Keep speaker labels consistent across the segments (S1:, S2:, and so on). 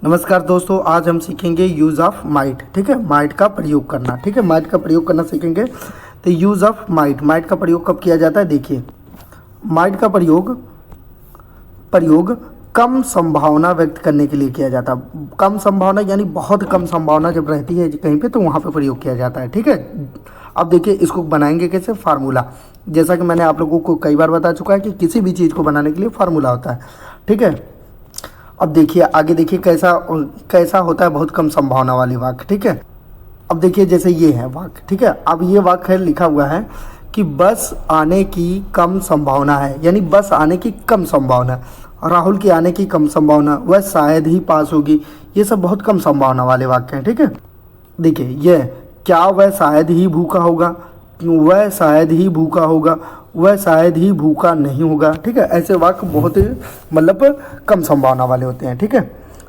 S1: नमस्कार दोस्तों, आज हम सीखेंगे यूज़ ऑफ माइट। ठीक है, माइट का प्रयोग करना। ठीक है, माइट का प्रयोग करना सीखेंगे। तो यूज़ ऑफ माइट, माइट का प्रयोग कब किया जाता है? देखिए, माइट का प्रयोग कम संभावना व्यक्त करने के लिए किया जाता है। कम संभावना यानी बहुत कम संभावना जब रहती है कहीं पे, तो वहाँ पे प्रयोग किया जाता है। ठीक है, अब देखिए इसको बनाएंगे कैसे? फार्मूला। जैसा कि मैंने आप लोगों को कई बार बता चुका है कि किसी भी चीज़ को बनाने के लिए फार्मूला होता है। ठीक है, अब देखिए आगे देखिए कैसा होता है बहुत कम संभावना वाली वाक्य। ठीक है, अब देखिए जैसे ये है वाक्य। ठीक है, अब ये वाक्य है, लिखा हुआ है कि बस आने की कम संभावना है, यानी बस आने की कम संभावना। राहुल के आने की कम संभावना, वह शायद ही पास होगी। ये सब बहुत कम संभावना वाले वाक्य हैं। ठीक है, देखिए ये क्या वह शायद ही भूखा होगा, वह शायद ही भूखा होगा, वह शायद ही भूखा नहीं होगा। ठीक है, ऐसे वाक्य बहुत ही मतलब कम संभावना वाले होते हैं। ठीक है,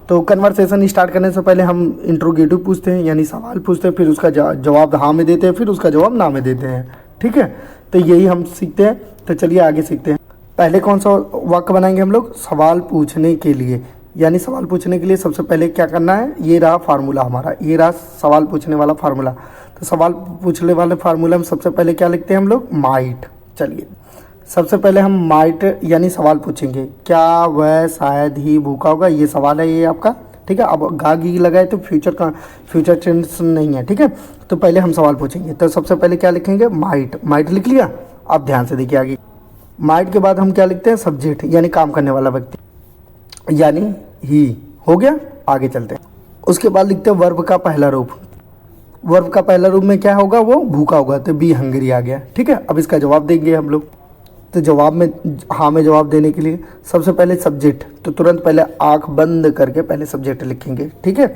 S1: तो कन्वर्सेशन स्टार्ट करने से पहले हम इंट्रोगेटिव पूछते हैं, यानी सवाल पूछते हैं, फिर उसका जवाब हाँ में देते हैं, फिर उसका जवाब ना में देते हैं। ठीक है, तो यही हम सीखते हैं। तो चलिए आगे सीखते हैं। पहले कौन सा वाक्य बनाएंगे हम लोग? सवाल पूछने के लिए, यानी सवाल पूछने के लिए सबसे पहले क्या करना है? ये रहा फार्मूला हमारा, ये रहा सवाल पूछने वाला फार्मूला। तो सवाल पूछने वाले फार्मूला में सबसे पहले क्या लिखते हैं हम लोग? माइट। चलिए सबसे पहले हम माइट यानी सवाल पूछेंगे, क्या वह शायद ही भूखा होगा? ये सवाल है ये आपका। ठीक है, अब गा गी लगाए तो फ्यूचर टेंस नहीं है। ठीक है, तो पहले हम सवाल पूछेंगे, तो सबसे पहले क्या लिखेंगे? माइट। माइट लिख लिया। अब ध्यान से देखिए आगे, माइट के बाद हम क्या लिखते हैं? सब्जेक्ट, यानी काम करने वाला व्यक्ति, यानी ही। हो गया, आगे चलते हैं। उसके बाद लिखते हैं वर्ब का पहला रूप। वर्ब का पहला रूप में क्या होगा? वो भूखा होगा, तो बी हंगरी आ गया। ठीक है, अब इसका जवाब देंगे हम लोग। तो जवाब में हाँ में जवाब देने के लिए सबसे पहले सब्जेक्ट, तो तुरंत पहले आंख बंद करके पहले सब्जेक्ट लिखेंगे। ठीक है,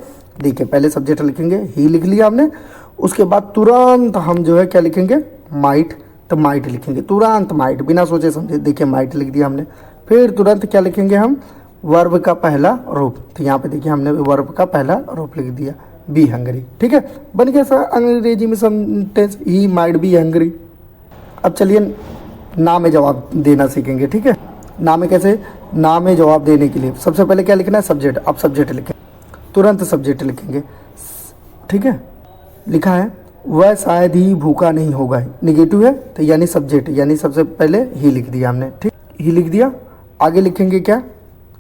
S1: देखिए पहले सब्जेक्ट लिखेंगे, ही लिख लिया हमने। उसके बाद तुरंत हम जो है क्या लिखेंगे? माइट। तो माइट लिखेंगे तुरंत, माइट, बिना सोचे समझे। देखिए माइट लिख दिया हमने। फिर तुरंत क्या लिखेंगे हम? वर्ब का पहला रूप। तो यहाँ पे देखिए हमने वर्ब का पहला रूप लिख दिया, बी हंगरी। ठीक है, बन गया सर अंग्रेजी में sentence, he might be Hungary. अब चलिए ना में जवाब देना सीखेंगे। ठीक है, ना में कैसे? ना में जवाब देने के लिए सबसे पहले क्या लिखना है? सब्जेक्ट। अब सब्जेक्ट लिखें, तुरंत सब्जेक्ट लिखेंगे। ठीक है, लिखा है वह शायद ही भूखा नहीं होगा, निगेटिव है तो यानी सब्जेक्ट, यानी सबसे पहले ही लिख दिया हमने। ठीक, ही लिख दिया। आगे लिखेंगे क्या?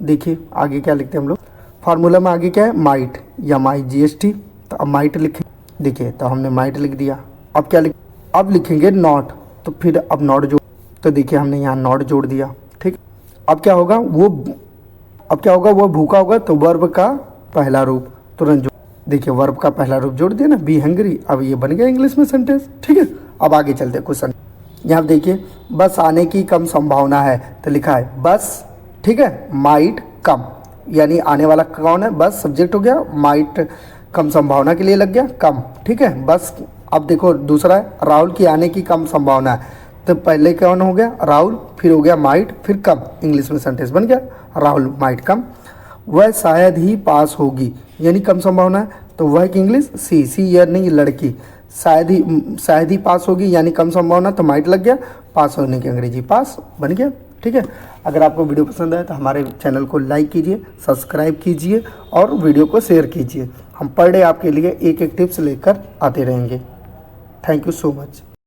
S1: देखिए आगे क्या लिखते हैं हम लोग? फार्मूला में आगे क्या है? माइट या माई GST। तो अब माइट लिखें। देखिए तो हमने माइट लिख दिया। अब क्या अब लिखेंगे नॉट। तो फिर अब नॉट जोड़, तो देखिए हमने यहाँ नॉट जोड़ दिया। ठीक, अब क्या होगा? वो भूखा होगा, तो वर्ब का पहला रूप तुरंत जोड़। देखिए वर्ब का पहला रूप जोड़ दिया ना, बी हंगरी। अब ये बन गया इंग्लिश में सेंटेंस। ठीक है, अब आगे चलते हैं क्वेश्चन। यहाँ देखिए बस आने की कम संभावना है, तो लिखा है बस। ठीक है, माइट कम, यानी आने वाला कौन है? बस सब्जेक्ट हो गया, माइट कम संभावना के लिए लग गया कम। ठीक है, बस। अब देखो दूसरा है राहुल की आने की कम संभावना है, तो पहले कौन हो गया? राहुल, फिर हो गया माइट, फिर कम। इंग्लिश में सेंटेंस बन गया राहुल माइट कम। वह शायद ही पास होगी, यानी कम संभावना है, तो वह की इंग्लिश सी यानी लड़की। शायद ही पास होगी यानी कम संभावना, तो माइट लग गया। पास होने की अंग्रेजी पास बन गया। ठीक है, अगर आपको वीडियो पसंद आए तो हमारे चैनल को लाइक कीजिए, सब्सक्राइब कीजिए और वीडियो को शेयर कीजिए। हम पर डे आपके लिए एक टिप्स लेकर आते रहेंगे। Thank you so much.